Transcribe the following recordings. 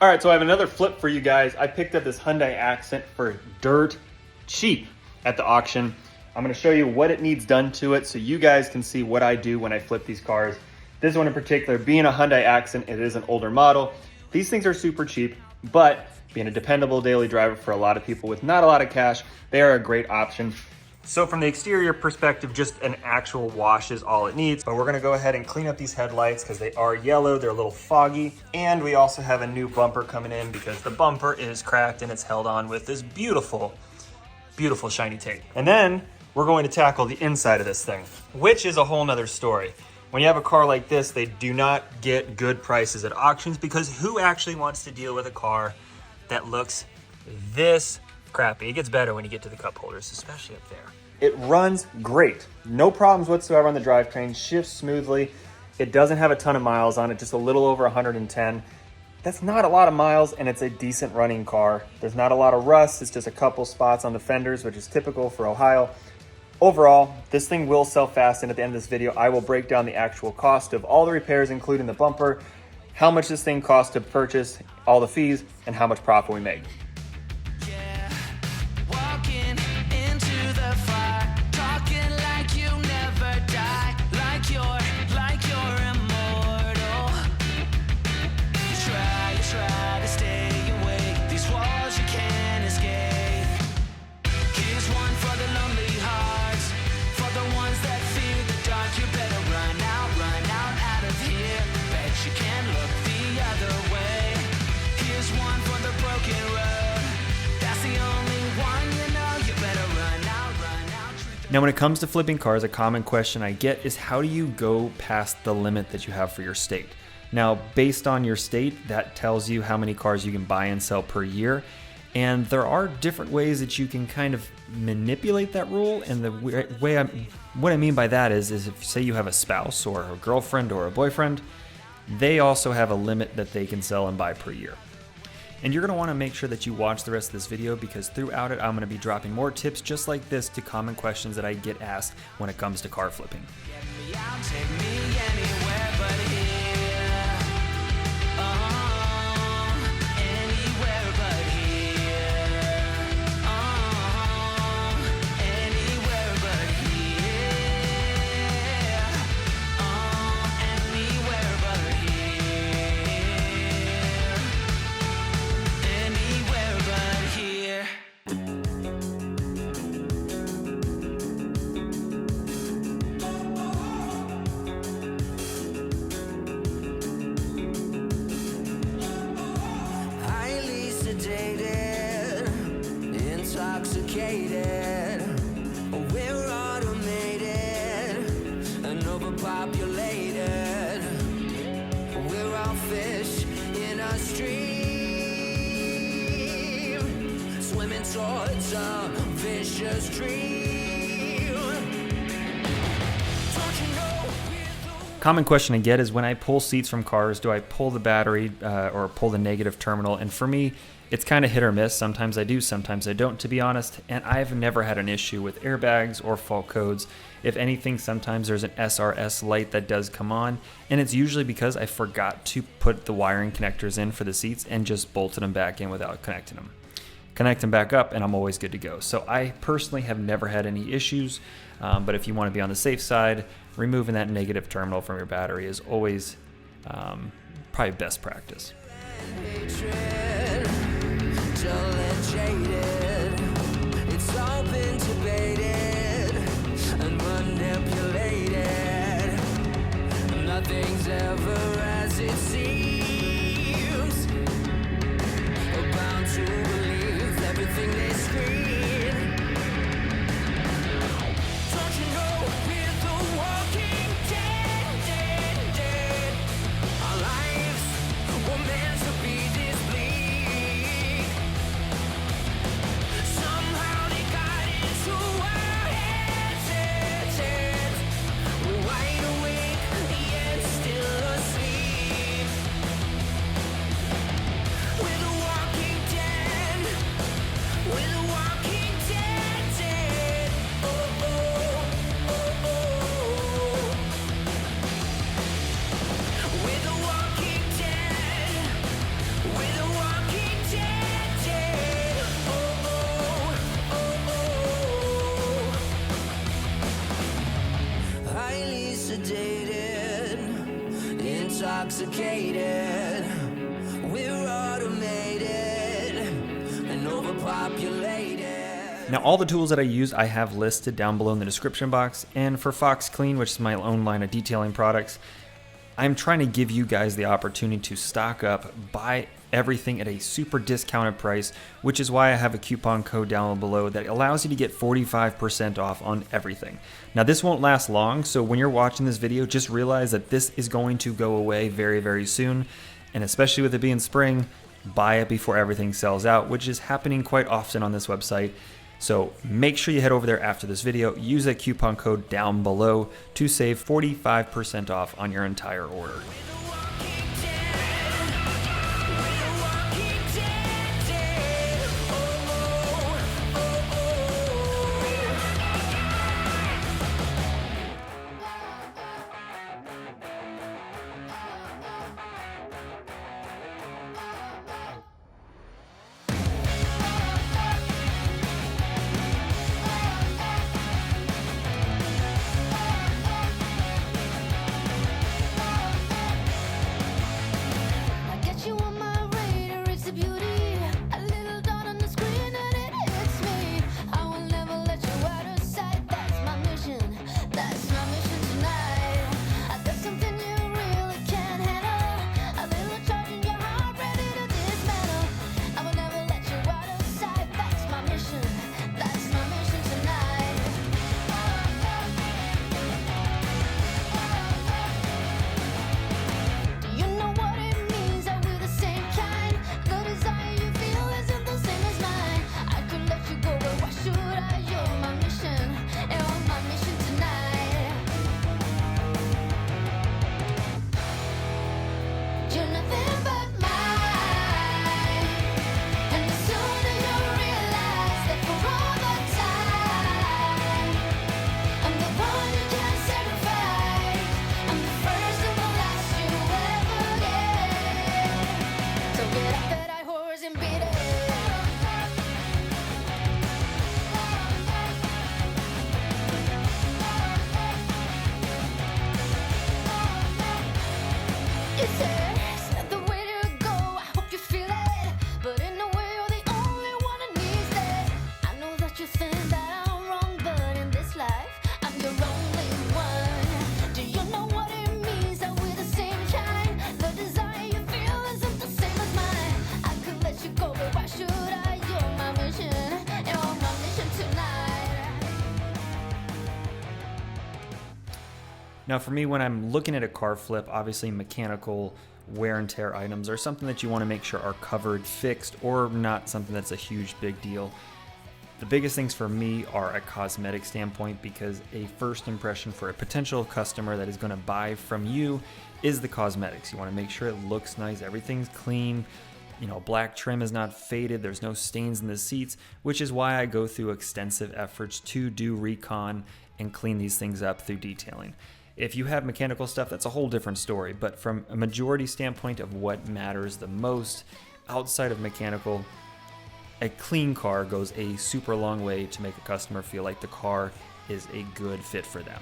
All right, so I have another flip for you guys. I picked up this Hyundai Accent for dirt cheap at the auction. I'm gonna show you what it needs done to it so you guys can see what I do when I flip these cars. This one in particular, being a Hyundai Accent, it is an older model. These things are super cheap, but being a dependable daily driver for a lot of people with not a lot of cash, they are a great option. So from the exterior perspective, just an actual wash is all it needs. But we're gonna go ahead and clean up these headlights because they are yellow, they're a little foggy. And we also have a new bumper coming in because the bumper is cracked and it's held on with this beautiful, beautiful shiny tape. And then we're going to tackle the inside of this thing, which is a whole nother story. When you have a car like this, they do not get good prices at auctions because who actually wants to deal with a car that looks this crappy? It gets better when you get to the cup holders, especially up there. It runs great. No problems whatsoever on the drivetrain, shifts smoothly. It doesn't have a ton of miles on it, just a little over 110. That's not a lot of miles, and it's a decent running car. There's not a lot of rust. It's just a couple spots on the fenders, which is typical for Ohio. Overall, this thing will sell fast, and at the end of this video, I will break down the actual cost of all the repairs, including the bumper, how much this thing costs to purchase, all the fees, and how much profit we make. Now, when it comes to flipping cars, a common question I get is how do you go past the limit that you have for your state? Now, based on your state, that tells you how many cars you can buy and sell per year. And there are different ways that you can kind of manipulate that rule. And what I mean by that is if say you have a spouse or a girlfriend or a boyfriend, they also have a limit that they can sell and buy per year. And you're going to want to make sure that you watch the rest of this video because throughout it, I'm going to be dropping more tips just like this to common questions that I get asked when it comes to car flipping. We're automated and overpopulated. We're all fish in a stream, swimming towards a vicious dream. Don't you know? Common question I get is when I pull seats from cars, do I pull the battery or pull the negative terminal? And for me, it's kind of hit or miss. Sometimes I do, sometimes I don't, to be honest. And I've never had an issue with airbags or fault codes. If anything, sometimes there's an SRS light that does come on. And it's usually because I forgot to put the wiring connectors in for the seats and just bolted them back in without connecting them. Connect them back up and I'm always good to go. So I personally have never had any issues. But if you want to be on the safe side, removing that negative terminal from your battery is always probably best practice. It's all been debated and manipulated. Nothing's ever as it seems. We're bound to believe everything they scream. Don't you know we're the walking dead, dead, dead? Our lives were meant to be this bleak. intoxicated. We're automated and overpopulated. Now all the tools that I use I have listed down below in the description box, and for Fox Clean, which is my own line of detailing products, I'm trying to give you guys the opportunity to stock up, buy everything at a super discounted price, which is why I have a coupon code down below that allows you to get 45% off on everything. Now this won't last long, so when you're watching this video, just realize that this is going to go away very, very soon, and especially with it being spring, buy it before everything sells out, which is happening quite often on this website. So make sure you head over there after this video, use that coupon code down below to save 45% off on your entire order. Now for me, when I'm looking at a car flip, obviously mechanical wear and tear items are something that you want to make sure are covered, fixed, or not something that's a huge big deal. The biggest things for me are a cosmetic standpoint, because a first impression for a potential customer that is going to buy from you is the cosmetics. You want to make sure it looks nice, everything's clean, you know, black trim is not faded, there's no stains in the seats, which is why I go through extensive efforts to do recon and clean these things up through detailing. If you have mechanical stuff, that's a whole different story, but from a majority standpoint of what matters the most outside of mechanical, a clean car goes a super long way to make a customer feel like the car is a good fit for them.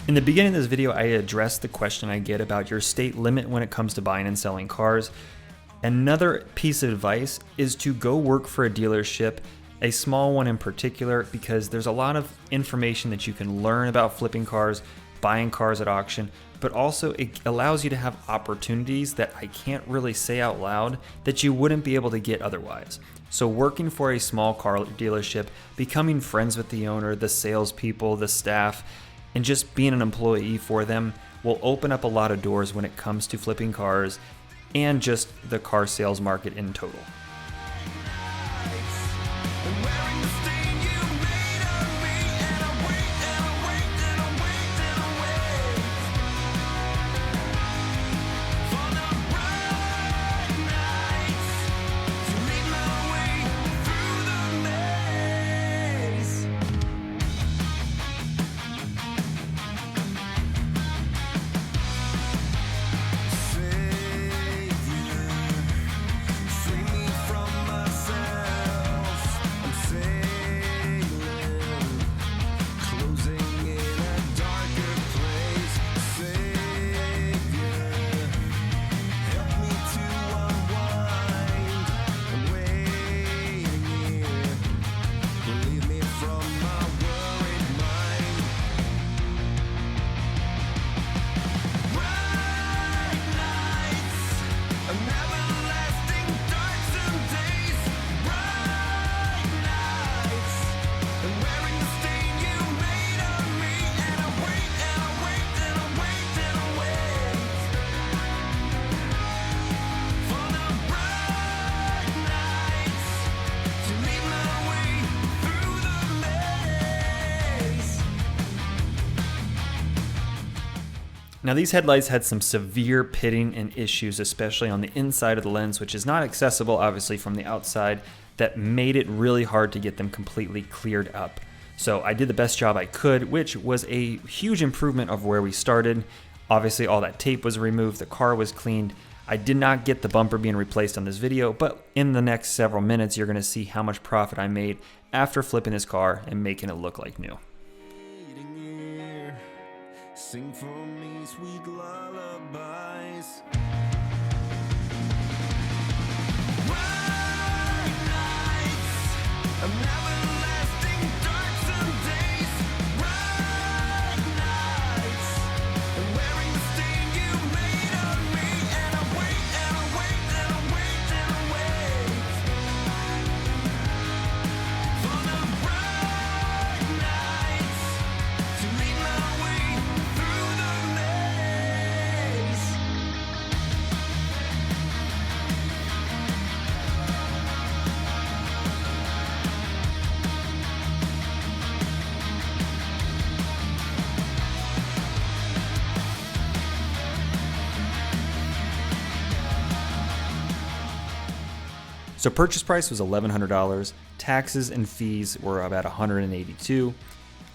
In the beginning of this video, I addressed the question I get about your state limit when it comes to buying and selling cars. Another piece of advice is to go work for a dealership, a small one in particular, because there's a lot of information that you can learn about flipping cars buying cars at auction, but also it allows you to have opportunities that I can't really say out loud that you wouldn't be able to get otherwise. So working for a small car dealership, becoming friends with the owner, the salespeople, the staff, and just being an employee for them will open up a lot of doors when it comes to flipping cars and just the car sales market in total. Now these headlights had some severe pitting and issues, especially on the inside of the lens, which is not accessible obviously from the outside, that made it really hard to get them completely cleared up. So I did the best job I could, which was a huge improvement of where we started. Obviously all that tape was removed, the car was cleaned. I did not get the bumper being replaced on this video, but in the next several minutes you're gonna see how much profit I made after flipping this car and making it look like new. Sing for me sweet lullabies. Bright nights, an everlasting darksome days. Bright nights, and wearing the stain you made of me. And I wait, and I wait, and I wait, and I wait for the bright nights to lead my way. So purchase price was $1,100. Taxes and fees were about $182.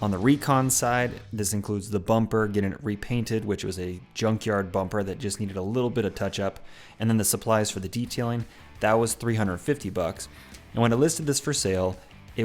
On the recon side, this includes the bumper, getting it repainted, which was a junkyard bumper that just needed a little bit of touch up, and then the supplies for the detailing, that was $350. And when I listed this for sale, I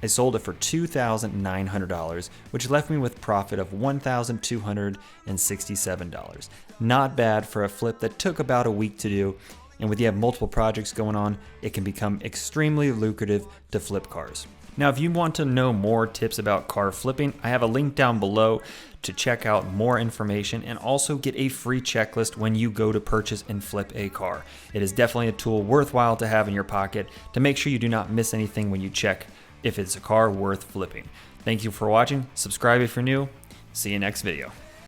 sold it for $2,900, which left me with profit of $1,267. Not bad for a flip that took about a week to do, and when you have multiple projects going on, it can become extremely lucrative to flip cars. Now, if you want to know more tips about car flipping, I have a link down below to check out more information and also get a free checklist when you go to purchase and flip a car. It is definitely a tool worthwhile to have in your pocket to make sure you do not miss anything when you check if it's a car worth flipping. Thank you for watching. Subscribe if you're new. See you next video.